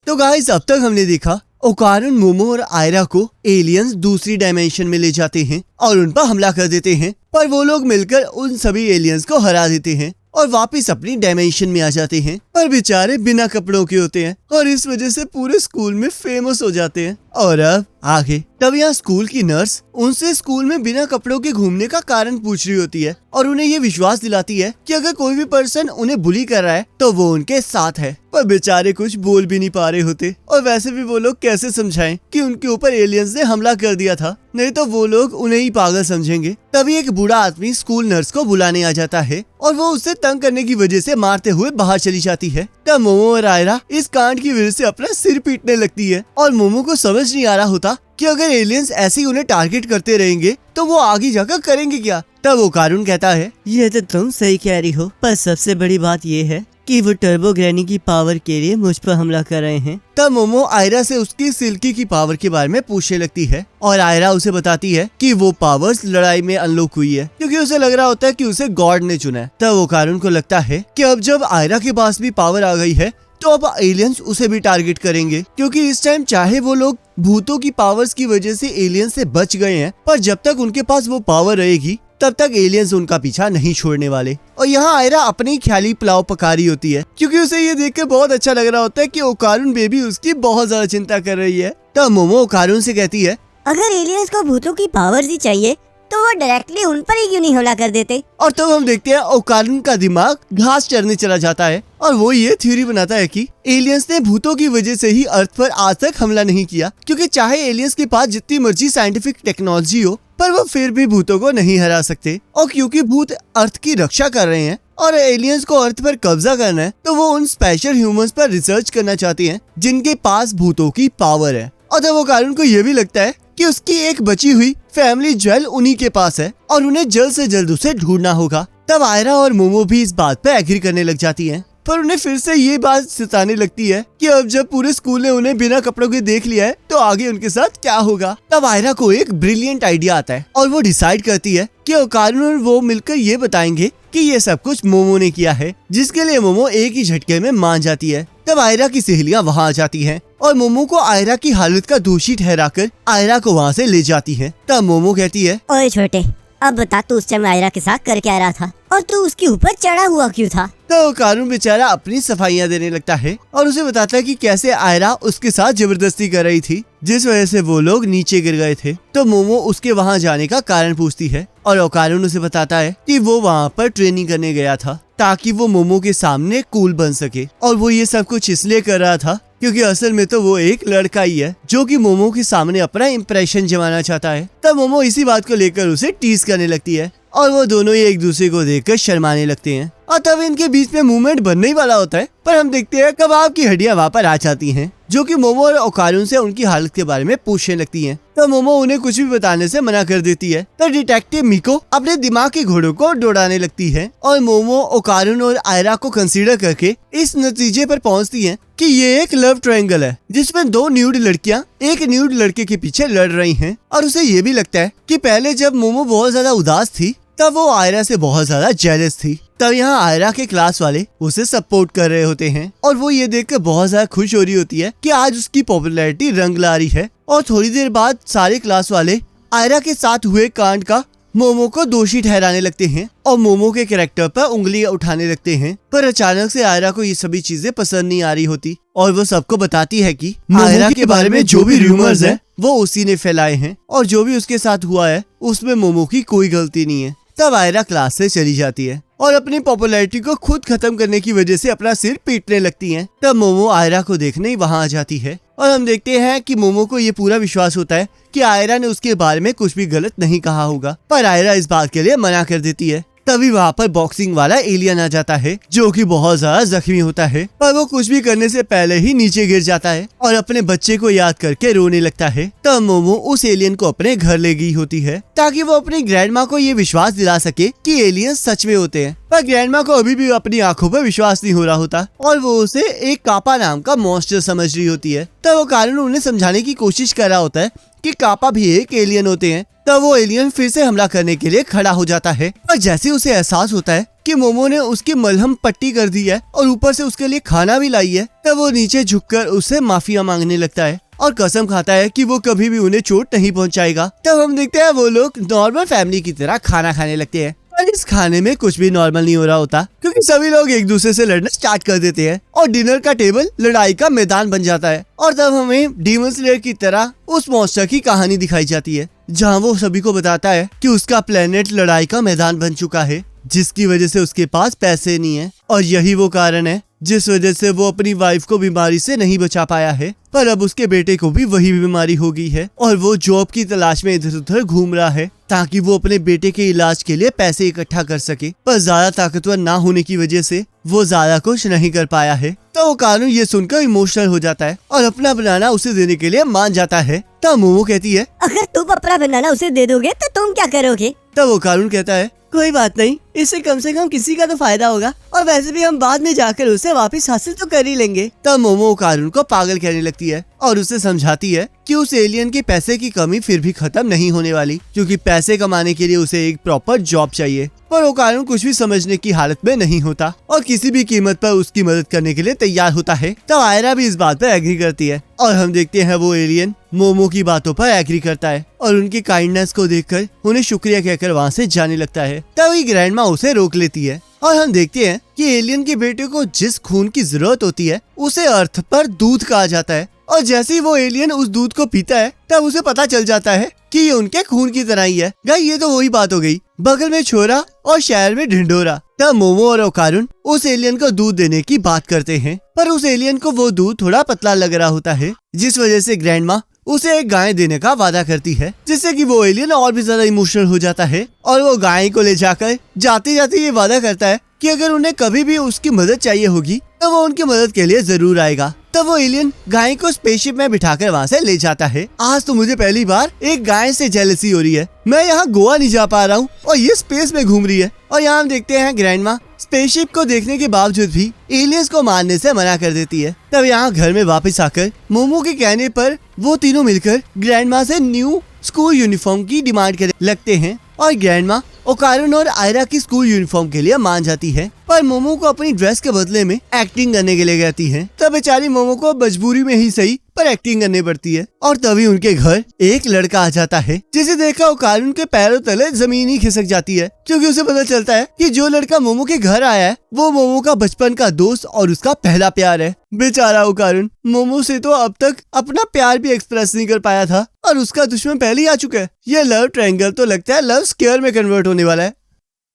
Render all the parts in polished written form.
तो गाइस अब तक हमने देखा ओकारुन, मोमो और आयरा को एलियंस दूसरी डायमेंशन में ले जाते हैं और उन पर हमला कर देते हैं, पर वो लोग मिलकर उन सभी एलियंस को हरा देते हैं और वापस अपनी डायमेंशन में आ जाते हैं। पर बेचारे बिना कपड़ों के होते हैं और इस वजह से पूरे स्कूल में फेमस हो जाते हैं। और अब आगे तब यहाँ स्कूल की नर्स उनसे स्कूल में बिना कपड़ों के घूमने का कारण पूछ रही होती है और उन्हें ये विश्वास दिलाती है कि अगर कोई भी पर्सन उन्हें बुली कर रहा है तो वो उनके साथ है। पर बेचारे कुछ बोल भी नहीं पा रहे होते और वैसे भी वो लोग कैसे समझाएं कि उनके ऊपर एलियंस ने हमला कर दिया था, नहीं तो वो लोग उन्हें ही पागल समझेंगे। तभी एक बूढ़ा आदमी स्कूल नर्स को बुलाने आ जाता है और वो उससे तंग करने की वजह से मारते हुए बाहर चली जाती है। तब मोमो और आयरा इस कांड की वजह से अपना सिर पीटने लगती है और मोमो को समझ नहीं आ रहा होता कि अगर एलियंस ऐसे ही उन्हें टारगेट करते रहेंगे तो वो आगे जाकर करेंगे क्या। तब ओकारुन कहता है, ये तो तुम सही कह रही हो, पर सबसे बड़ी बात ये है कि वो टर्बो ग्रैनी की पावर के लिए मुझ पर हमला कर रहे हैं। तब मोमो आयरा से उसकी सिल्की की पावर के बारे में पूछने लगती है और आयरा उसे बताती है कि वो पावर्स लड़ाई में अनलॉक हुई है क्योंकि उसे लग रहा होता है कि उसे गॉड ने चुना है। तब ओकारुन को लगता है कि अब जब आयरा के पास भी पावर आ गई है तो अब एलियंस उसे भी टारगेट करेंगे, क्योंकि इस टाइम चाहे वो लोग भूतों की पावर्स की वजह से एलियंस से बच गए हैं, पर जब तक उनके पास वो पावर रहेगी तब तक एलियंस उनका पीछा नहीं छोड़ने वाले। और यहाँ आयरा अपनी ख्याली पुलाव पका रही होती है क्योंकि उसे ये देखकर बहुत अच्छा लग रहा होता है कि ओकारुन बेबी उसकी बहुत ज्यादा चिंता कर रही है। तब मोमो ओकारुन से कहती है, अगर एलियंस को भूतों की पावर्स ही चाहिए तो वो डायरेक्टली उन पर ही क्यों नहीं हमला कर देते। और तब हम देखते हैं ओकारुन का दिमाग घास चरने चला जाता है और वो ये थ्योरी बनाता है कि एलियंस ने भूतों की वजह से ही अर्थ पर आज तक हमला नहीं किया, क्योंकि चाहे एलियंस के पास जितनी मर्जी साइंटिफिक टेक्नोलॉजी हो पर वो फिर भी भूतों को नहीं हरा सकते। और क्योंकि भूत अर्थ की रक्षा कर रहे हैं और एलियंस को अर्थ पर कब्जा करना है तो वो उन स्पेशल ह्यूमंस पर रिसर्च करना चाहते हैं जिनके पास भूतों की पावर है। और तब ओकारुन को ये भी लगता है कि उसकी एक बची हुई फैमिली ज्वेल उन्हीं के पास है और उन्हें जल्द से जल्द उसे ढूंढना होगा। तब आयरा और मोमो भी इस बात पर एग्री करने लग जाती हैं, पर उन्हें फिर से ये बात सताने लगती है कि अब जब पूरे स्कूल ने उन्हें बिना कपड़ों के देख लिया है तो आगे उनके साथ क्या होगा। तब आयरा को एक ब्रिलियंट आइडिया आता है और वो डिसाइड करती है कि ओकारुन और वो मिलकर ये बताएंगे कि ये सब कुछ मोमो ने किया है, जिसके लिए मोमो एक ही झटके में मान जाती है। तब आयरा की सहेलियां वहां आ जाती हैं और मोमो को आयरा की हालत का दोषी ठहराकर आयरा को वहां से ले जाती हैं। तब मोमो कहती है, ओए छोटे, अब बता तू उस टाइम आयरा के साथ कर क्या रहा था और तू उसके ऊपर चढ़ा हुआ क्यों था। तो ओकारुन बेचारा अपनी सफाइयां देने लगता है और उसे बताता है कि कैसे आयरा उसके साथ जबरदस्ती कर रही थी जिस वजह से वो लोग नीचे गिर गए थे। तो मोमो उसके वहां जाने का कारण पूछती है और ओकारुन उसे बताता है कि वो वहां पर ट्रेनिंग करने गया था ताकि वो मोमो के सामने कूल बन सके, और वो ये सब कुछ इसलिए कर रहा था क्योंकि असल में तो वो एक लड़का ही है जो कि मोमो के सामने अपना इम्प्रेशन जमाना चाहता है। तब मोमो इसी बात को लेकर उसे टीज करने लगती है और वो दोनों ही एक दूसरे को देखकर शर्माने लगते हैं। और तब इनके बीच में मूवमेंट बनने ही वाला होता है, पर हम देखते हैं कबाब की हड्डियां वहाँ पर आ जाती हैं जो कि मोमो और ओकारुन से उनकी हालत के बारे में पूछने लगती हैं। तो मोमो उन्हें कुछ भी बताने से मना कर देती है। तो डिटेक्टिव मिको अपने दिमाग के घोड़ों को दौड़ाने लगती है और मोमो, ओकारुन और आयरा को कंसीडर करके इस नतीजे पर पहुंचती है कि ये एक लव ट्रायंगल है जिसमें दो न्यूड लड़कियां एक न्यूड लड़के के पीछे लड़ रही हैं। और उसे ये भी लगता है कि पहले जब मोमो बहुत ज्यादा उदास थी तब वो आयरा से बहुत ज्यादा जेलस थी। तब यहाँ आयरा के क्लास वाले उसे सपोर्ट कर रहे होते हैं और वो ये देखकर बहुत ज्यादा खुश हो रही होती है कि आज उसकी पॉपुलैरिटी रंग ला रही है। और थोड़ी देर बाद सारे क्लास वाले आयरा के साथ हुए कांड का मोमो को दोषी ठहराने लगते हैं और मोमो के कैरेक्टर पर उंगलियां उठाने लगते हैं। पर अचानक से आयरा को ये सभी चीजें पसंद नहीं आ रही होती और वो सबको बताती है कि आयरा के बारे में जो भी रूमर्स है वो उसी ने फैलाए हैं और जो भी उसके साथ हुआ है उसमें मोमो की कोई गलती नहीं है। तब आयरा क्लास से चली जाती है और अपनी पॉपुलैरिटी को खुद खत्म करने की वजह से अपना सिर पीटने लगती हैं। तब मोमो आयरा को देखने ही वहां आ जाती है और हम देखते हैं कि मोमो को ये पूरा विश्वास होता है कि आयरा ने उसके बारे में कुछ भी गलत नहीं कहा होगा, पर आयरा इस बात के लिए मना कर देती है। तभी वहाँ पर बॉक्सिंग वाला एलियन आ जाता है जो कि बहुत ज्यादा जख्मी होता है, पर वो कुछ भी करने से पहले ही नीचे गिर जाता है और अपने बच्चे को याद करके रोने लगता है। तब मोमो उस एलियन को अपने घर ले गई होती है ताकि वो अपनी ग्रैंडमा को ये विश्वास दिला सके कि एलियन सच में होते हैं, पर ग्रैंडमा को अभी भी अपनी आंखों पर विश्वास नहीं हो रहा होता और वो उसे एक कापा नाम का मॉन्स्टर समझ रही होती है। तब वो कारण उन्हें समझाने की कोशिश कर रहा होता है कि कापा भी एक एलियन होते हैं। तब वो एलियन फिर से हमला करने के लिए खड़ा हो जाता है और जैसे उसे एहसास होता है कि मोमो ने उसकी मलहम पट्टी कर दी है और ऊपर से उसके लिए खाना भी लाई है, तब वो नीचे झुककर उससे माफिया मांगने लगता है और कसम खाता है कि वो कभी भी उन्हें चोट नहीं पहुंचाएगा। तब हम देखते हैं वो लोग नॉर्मल फैमिली की तरह खाना खाने लगते हैं, पर इस खाने में कुछ भी नॉर्मल नहीं हो रहा होता क्योंकि सभी लोग एक दूसरे से लड़ना स्टार्ट कर देते हैं और डिनर का टेबल लड़ाई का मैदान बन जाता है। और तब हमें डीमन स्लेयर की तरह उस मॉन्स्टर की कहानी दिखाई जाती है जहाँ वो सभी को बताता है कि उसका प्लेनेट लड़ाई का मैदान बन चुका है, जिसकी वजह से उसके पास पैसे नहीं है और यही वो कारण है जिस वजह से वो अपनी वाइफ को बीमारी से नहीं बचा पाया है। पर अब उसके बेटे को भी वही बीमारी हो गई है और वो जॉब की तलाश में इधर उधर घूम रहा है ताकि वो अपने बेटे के इलाज के लिए पैसे इकट्ठा कर सके, पर ज्यादा ताकतवर ना होने की वजह से वो ज्यादा कुछ नहीं कर पाया है। तो वो कानून ये सुनकर इमोशनल हो जाता है और अपना बनाना उसे देने के लिए मान जाता है। तब मोमो कहती है, अगर तुम अपना बनाना उसे दे दोगे तो तुम क्या करोगे? तब वो कानून कहता है, कोई बात नहीं, इससे कम से कम किसी का तो फायदा होगा और वैसे भी हम बाद में जाकर उसे वापस हासिल तो कर ही लेंगे। तब मोमो कानून को पागल कहने लगती है और उसे समझाती है कि उस एलियन के पैसे की कमी फिर भी खत्म नहीं होने वाली क्योंकि पैसे कमाने के लिए उसे एक प्रॉपर जॉब चाहिए। पर वो कानून कुछ भी समझने की हालत में नहीं होता और किसी भी कीमत पर उसकी मदद करने के लिए तैयार होता है। तब आयरा भी इस बात पर एग्री करती है और हम देखते हैं वो एलियन मोमो की बातों पर एग्री करता है और उनकी काइंडनेस को देखकर उन्हें शुक्रिया कहकर वहाँ से जाने लगता है। तभी ग्रैंडमा उसे रोक लेती है और हम देखते हैं कि एलियन के बेटे को जिस खून की जरूरत होती है उसे अर्थ पर दूध कहा जाता है और जैसे ही वो एलियन उस दूध को पीता है तब उसे पता चल जाता है कि ये उनके खून की तरह ही है। गाइस ये तो वही बात हो गई, बगल में छोरा और शहर में ढिंढोरा। तब मोमो और ओकारुन उस एलियन को दूध देने की बात करते हैं पर उस एलियन को वो दूध थोड़ा पतला लग रहा होता है, जिस वजह से ग्रैंडमा उसे एक गाय देने का वादा करती है, जिससे कि वो एलियन और भी ज्यादा इमोशनल हो जाता है और वो गाय को ले जाकर जाते जाते ये वादा करता है कि अगर उन्हें कभी भी उसकी मदद चाहिए होगी तो वो उनकी मदद के लिए जरूर आएगा। तब वो एलियन गाय को स्पेसशिप में बिठाकर वहाँ से ले जाता है। आज तो मुझे पहली बार एक गाय से जेलसी हो रही है, मैं यहाँ गोवा नहीं जा पा रहा हूँ और ये स्पेस में घूम रही है। और यहाँ हम देखते हैं ग्रैंडमा स्पेसशिप को देखने के बावजूद भी एलियंस को मारने से मना कर देती है। तब यहाँ घर में वापस आकर मोमो के कहने पर वो तीनों मिलकर ग्रैंडमा से न्यू स्कूल यूनिफॉर्म की डिमांड करने लगते हैं और ग्रैंडमा ओकारुन और आयरा की स्कूल यूनिफॉर्म के लिए मान जाती है, पर मोमो को अपनी ड्रेस के बदले में एक्टिंग करने के लिए कहती है। तब बेचारी मोमो को मजबूरी में ही सही पर एक्टिंग करनी पड़ती है और तभी उनके घर एक लड़का आ जाता है, जिसे देखकर ओकारुन के पैरों तले जमीन ही खिसक जाती है क्योंकि उसे पता चलता है कि जो लड़का मोमो के घर आया है वो मोमो का बचपन का दोस्त और उसका पहला प्यार है। बेचारा ओकारुन मोमो से तो अब तक अपना प्यार भी एक्सप्रेस नहीं कर पाया था और उसका दुश्मन पहले ही आ चुका है। ये लव ट्रायंगल तो लगता है लव स्केयर में कन्वर्ट होने वाला है।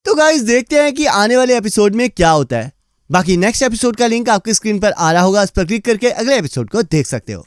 तो गाइस देखते हैं कि आने वाले एपिसोड में क्या होता है। बाकी नेक्स्ट एपिसोड का लिंक आपकी स्क्रीन पर आ रहा होगा, उस पर क्लिक करके अगले एपिसोड को देख सकते हो।